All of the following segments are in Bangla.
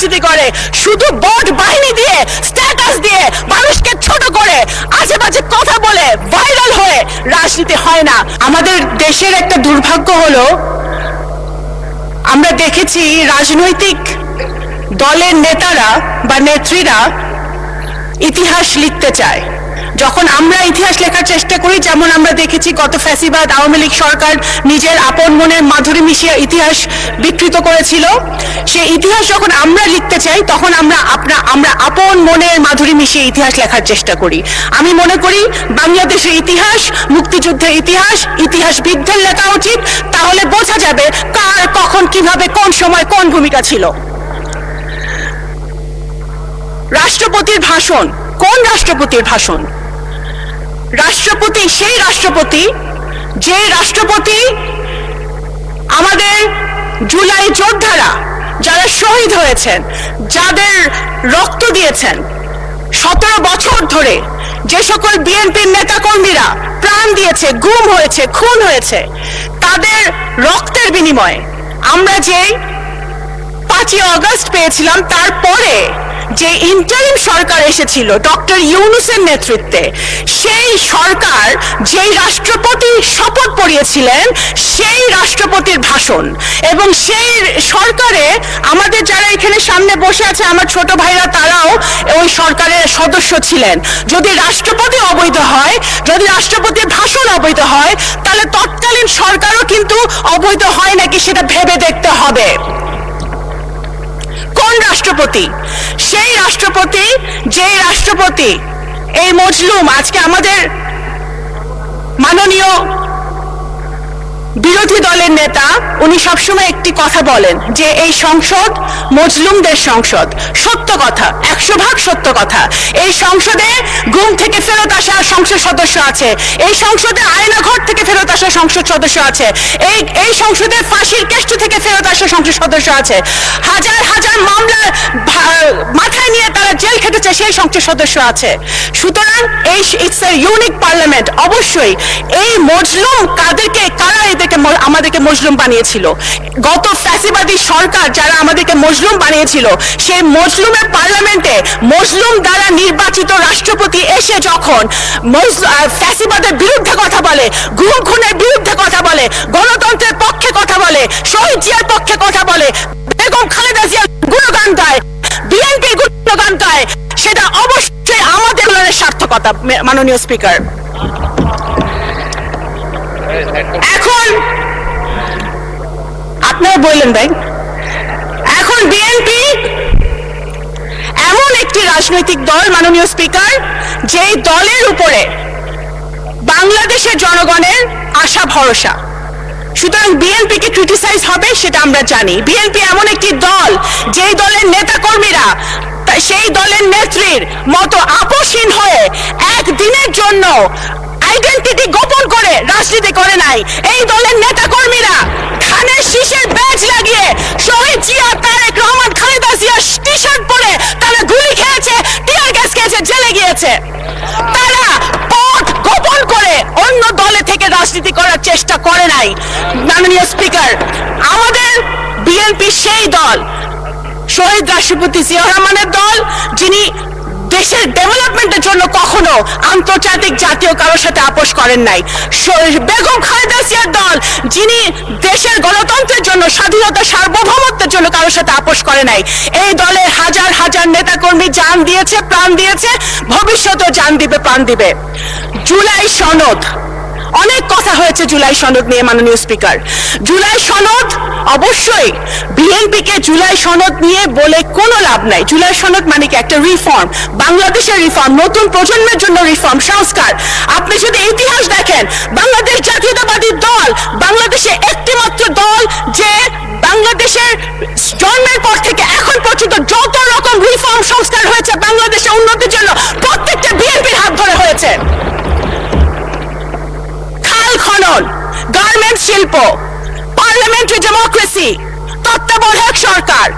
রাজনীতি করে, শুধু ভোট বাহিনী দিয়ে, স্ট্যাটাস দিয়ে, মানুষকে ছোট করে, আজে বাজে কথা বলে, ভাইরাল হয়ে রাজনীতি হয় না। আমাদের দেশের একটা দুর্ভাগ্য হলো, আমরা দেখেছি রাজনৈতিক দলের নেতারা বা নেত্রীরা ইতিহাস লিখতে চায়। যখন আমরা ইতিহাস লেখার চেষ্টা করি, যেমন আমরা দেখেছি গত ফ্যাসিবাদ আওয়ামী লীগ সরকার নিজের আপন মনের মাধুরী মিশিয়ে ইতিহাস বিকৃত করেছিল, সেই ইতিহাস যখন আমরা লিখতে চাই তখন আমরা আপন মনের মাধুরী মিশিয়ে ইতিহাস লেখার চেষ্টা করি। আমি মনে করি বাংলাদেশের ইতিহাস, মুক্তিযুদ্ধের ইতিহাস, ইতিহাসবিদদের লেখা উচিত, তাহলে বোঝা যাবে কার কখন কিভাবে কোন সময় কোন ভূমিকা ছিল। রাষ্ট্রপতির ভাষণ, কোন রাষ্ট্রপতির ভাষণ? রাষ্ট্রপতি সেই রাষ্ট্রপতি যে রাষ্ট্রপতি আমাদের জুলাই যোদ্ধারা যারা শহীদ হয়েছেন, যাদের রক্ত দিয়েছেন 17 বছর ধরে, যে সকল বিএনপির নেতাকর্মীরা প্রাণ দিয়েছে, গুম হয়েছে, খুন হয়েছে, তাদের রক্তের বিনিময়ে আমরা যে 5ই আগস্ট পেয়েছিলাম, তারপরে যে ইন্টারিম সরকার এসেছিল ডক্টর ইউনূসের নেতৃত্বে, সেই সরকার যেই রাষ্ট্রপতি শপথ পড়িয়েছিলেন সেই রাষ্ট্রপতির ভাষণ, এবং সেই সরকারে আমাদের যারা এখানে সামনে বসে আছে আমার ছোট ভাইরা, তারাও ওই সরকারের সদস্য ছিলেন। যদি রাষ্ট্রপতি অবৈধ হয়, যদি রাষ্ট্রপতির ভাষণ অবৈধ হয়, তাহলে তৎকালীন সরকারও কিন্তু অবৈধ হয় নাকি সেটা ভেবে দেখতে হবে। কোন রাষ্ট্রপতি? সেই রাষ্ট্রপতি যে রাষ্ট্রপতি এই মজলুম, আজকে আমাদের মাননীয় বিরোধী দলের নেতা উনি সবসময় একটি কথা বলেন যে এই সংসদ মজলুমদের সংসদ। সত্য কথা, 100% সত্য কথা। এই সংসদে গুম থেকে ফেরত আসা সংসদ সদস্য আছে, এই সংসদে আয়নাঘর থেকে ফেরত আসা সংসদ সদস্য আছে, এই সংসদে ফাঁসির কেষ্ট থেকে ফেরত আসা সংসদ সদস্য আছে, হাজার হাজার মামলা মাথায় নিয়ে তারা জেল খেটেছে সেই সংসদ সদস্য আছে। সুতরাং এই ইটস এ ইউনিক পার্লামেন্ট। অবশ্যই এই মজলুম কারা আমাদেরকে মজলুম বানিয়েছিল? গত ফ্যাসিবাদী সরকার যারা আমাদেরকে মজলুম বানিয়েছিল, সেই মজলুমের পার্লামেন্টে মজলুম দ্বারা নির্বাচিত রাষ্ট্রপতি এসে যখন ফ্যাসিবাদের বিরুদ্ধে কথা বলে, গুম খুনের বিরুদ্ধে কথা বলে, গণতন্ত্রের পক্ষে কথা বলে, শহীদ জিয়ার পক্ষে কথা বলে, বেগম খালেদা জিয়ার গুণগান গায়, বিএনপির গুণগান গায়, সেটা অবশ্যই আমাদের সার্থকতা। মাননীয় স্পিকার, এখন আপনারা বললেন ভাই, এখন বিএনপি এমন একটি রাজনৈতিক দল মাননীয় স্পিকার, যেই দলের উপরে বাংলাদেশের জনগণের আশা ভরসা। সুতরাং বিএনপিকে ক্রিটিসাইজ হবে সেটা আমরা জানি। বিএনপি এমন একটি দল যেই দলের নেতাকর্মীরা সেই দলের নেত্রীর মতো আপোষহীন হয়ে একদিনের জন্য আইডেন্টিটি গোপন করে রাজনীতি করে নাই। এই দলের নেতাকর্মীরা ধানের শীষের ব্যাজ লাগিয়ে শহীদ জিয়া, তারেক রহমান, খালেদা জিয়া টি শার্ট পরে তারা গুলি খেয়েছে, টিয়ার গ্যাস খেয়েছে, জেলে গিয়েছে। তারা পথ গোপন করে অন্য দলে থেকে রাজনীতি করার চেষ্টা করে নাই। মাননীয় স্পিকার, আমাদের বিএনপি সেই দল, শহীদ রাষ্ট্রপতি জিয়াউর রহমানের দল, যিনি দেশের ডেভেলপমেন্টের জন্য কখনো আন্তর্জাতিক জাতীয় কারোর সাথে আপোষ করেন নাই। বেগম খালেদা জিয়ার দল, যিনি দেশের গণতন্ত্রের জন্য, স্বাধীনতা সার্বভৌমত্বের জন্য কারোর সাথে আপোষ করে নাই। এই দলের হাজার হাজার নেতাকর্মী জান দিয়েছে, প্রাণ দিয়েছে, ভবিষ্যতেও জান দিবে, প্রাণ দিবে। জুলাই সনদ, অনেক কথা হয়েছে জুলাই সনদ নিয়ে মাননীয় স্পিকার। জুলাই সনদ, অবশ্যই বিএনপিকে জুলাই সনদ নিয়ে বলে কোনো লাভ নাই। জুলাই সনদ মানে কি? একটা রিফর্ম, বাংলাদেশের রিফর্ম, নতুন প্রজন্মের জন্য রিফর্ম, সংস্কার। আপনি যদি ইতিহাস দেখেন, বাংলাদেশ জাতীয়তাবাদী দল বাংলাদেশে একটি মাত্র দল যে বাংলাদেশের জন্মের পর থেকে এখন পর্যন্ত যত রকম রিফর্ম সংস্কার হয়েছে বাংলাদেশের উন্নতির জন্য, প্রত্যেকটা বিএনপির হাত ধরে হয়েছে। খনন, গার্মেন্টস শিল্প, পার্লামেন্টারি ডেমোক্রেসি, তত্ত্বাবধায়ক সরকার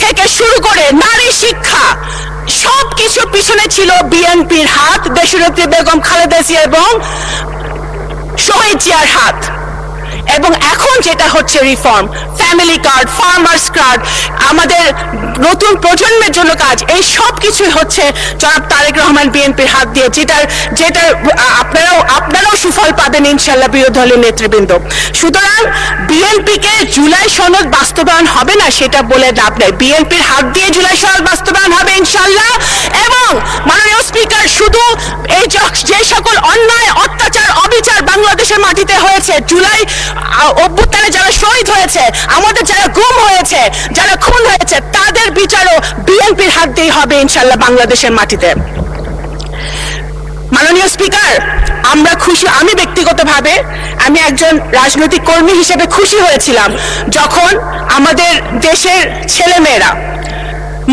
থেকে শুরু করে নারী শিক্ষা, সবকিছু পিছনে ছিল বিএনপির হাত, দেশনেত্রী বেগম খালেদা জিয়া এবং শহীদ জিয়ার হাত। এবং এখন যেটা হচ্ছে reform, family card, farmers card, আমাদের নতুন প্রজন্মের জন্য কাজ, এই সব কিছুই হচ্ছে জনাব তারেক রহমান বিএনপির হাত দিয়ে, যেটার আপনারাও সুফল পাবেন ইনশাল্লাহ বিরোধী দলের নেতৃবৃন্দ। সুতরাং বিএনপিকে জুলাই সনদ বাস্তবায়ন হবে না সেটা বলে লাভ নেই, বিএনপির হাত দিয়ে জুলাই সনদ বাস্তবায়ন হবে ইনশাল্লাহ। এবং মাননীয় স্পিকার, শুধু এই যে সকল অন্যায়, অত্যাচার, অবিচার বাংলাদেশের মাটিতে হয়েছে, জুলাই অভ্যুত্থানে যারা শহীদ হয়েছে, আমাদের যারা গুম হয়েছে, যারা খুন হয়েছে, তাদের বিচারও বিএনপির হাত দিয়ে হবে ইনশাল্লাহ বাংলাদেশের মাটিতে। মাননীয় স্পিকার, আমরা খুশি, আমি ব্যক্তিগতভাবে আমি একজন রাজনৈতিক কর্মী হিসেবে খুশি হয়েছিলাম যখন আমাদের দেশের ছেলেমেয়েরা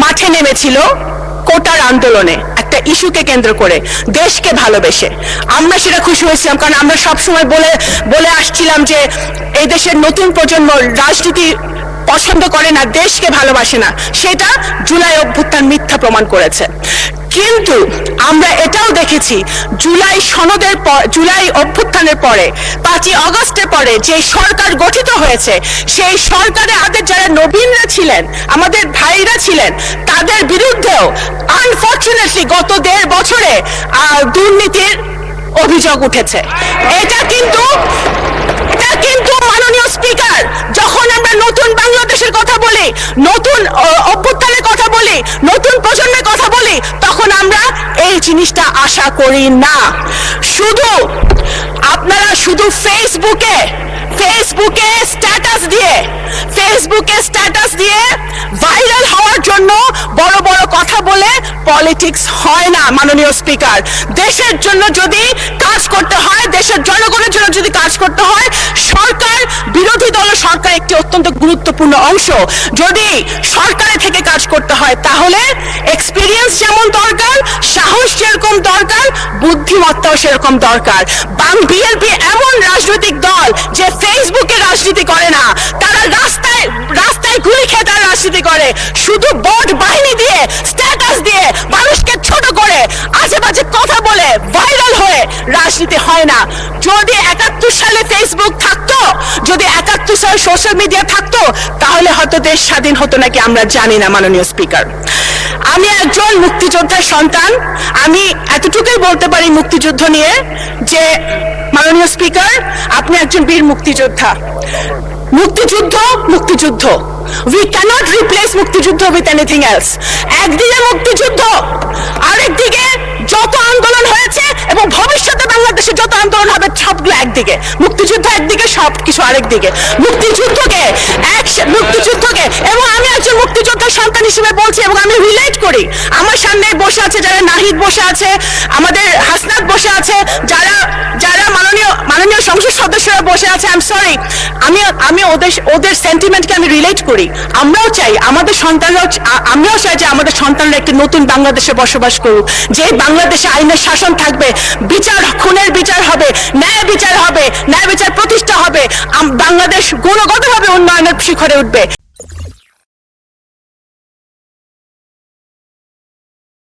মাঠে নেমেছিল কোটার আন্দোলনে, একটা ইস্যুকে কেন্দ্র করে, দেশকে ভালোবেসে। আমরা সেটা খুশি হয়েছিলাম, কারণ আমরা সবসময় বলে আসছিলাম যে এই দেশের নতুন প্রজন্ম রাজনীতি পছন্দ করে না, দেশকে ভালোবাসে না। সেটা জুলাই অভ্যুত্থান মিথ্যা প্রমাণ করেছে। কিন্তু আমরা এটাও দেখেছি জুলাই অভ্যুত্থানের পরে, 5ই আগস্টের পরে যে সরকার গঠিত হয়েছে, সেই সরকারে আমাদের যারা নবীনরা ছিলেন, আমাদের ভাইরা ছিলেন, তাদের বিরুদ্ধেও আনফরচুনেটলি গত 1.5 বছরে দুর্নীতির অভিযোগ উঠেছে। এটা কিন্তু মাননীয় স্পিকার, যখন আমরা নতুন বাংলাদেশের কথা বলি, নতুন অভ্যুত্থানের কথা বলি, নতুন প্রজন্মের কথা বলি, তখন আমরা এই জিনিসটা আশা করি না। আপনারা শুধু ফেসবুকে স্ট্যাটাস দিয়ে ভাইরাল হওয়ার জন্য বড় বড় কথা বলে পলিটিক্স হয় না। মাননীয় স্পিকার, দেশের জন্য যদি কাজ করতে হয়, দেশের জনগণের জন্য যদি কাজ করতে হয়, সরকার, বিরোধী দল সরকার একটি অত্যন্ত গুরুত্বপূর্ণ অংশ। যদি সরকারে থেকে কাজ করতে হয়, তাহলে এক্সপিরিয়েন্স যেমন দরকার, সাহস যেরকম দরকার, বুদ্ধিমত্তাও সেরকম দরকার। বিএনপি এমন রাজনৈতিক দল যে ফেসবুকে রাজনীতি করে না, তারা রাস্তায় গুলি খেয়ে তারা রাজনীতি করে, শুধু ভোট বাহিনী দিয়ে, স্ট্যাটাস দিয়ে, মানুষকে ছোট করে, আজে বাজে কথা বলে, ভাইরাল হয়ে রাজনীতি হয় না। যদি 71 সালে ফেসবুক থাকতো, যদি 71 সালে সোশ্যাল মিডিয়া থাকতো, তাহলে হয়তো দেশ স্বাধীন হতো নাকি আমরা জানি না। মাননীয় স্পিকার, আমি একজন মুক্তিযোদ্ধার সন্তান, আমি এতটুকুই বলতে পারি মুক্তিযুদ্ধ নিয়ে যে মাননীয় স্পিকার, আপনি একজন বীর মুক্তিযোদ্ধা। মুক্তিযুদ্ধ we cannot replace মুক্তিযুদ্ধ with anything else. একদিকে মুক্তিযুদ্ধ, আরেকদিকে যত আন্দোলন হয়েছে এবং ভবিষ্যতে বাংলাদেশে যত আন্দোলন হবে, সবগুলো একদিকে। মুক্তিযুদ্ধ একদিকে, সবকিছু আরেকদিকে। মুক্তিযুদ্ধকে এবং আমি একজন মুক্তিযোদ্ধার সন্তান হিসেবে বলছি, এবং আমি রিলেট করি। আমার সামনে বসে আছে যারা, নাহিদ বসে আছে, আমাদের হাসনাত বসে আছে, যারা মাননীয় সংসদ সদস্যরা বসে আছে। আই এম সরি, আমি ওদের সেন্টিমেন্টকে আমি রিলেট করি। আমরাও চাই আমাদের সন্তানরাও, আমরাও চাই যে আমাদের সন্তানরা একটি নতুন বাংলাদেশে বসবাস করুক, যে বাংলাদেশে আইনের শাসন থাকবে, খুনের বিচার হবে, ন্যায় বিচার প্রতিষ্ঠা হবে, বাংলাদেশ গুণগতভাবে উন্নয়নের শিখরে উঠবে।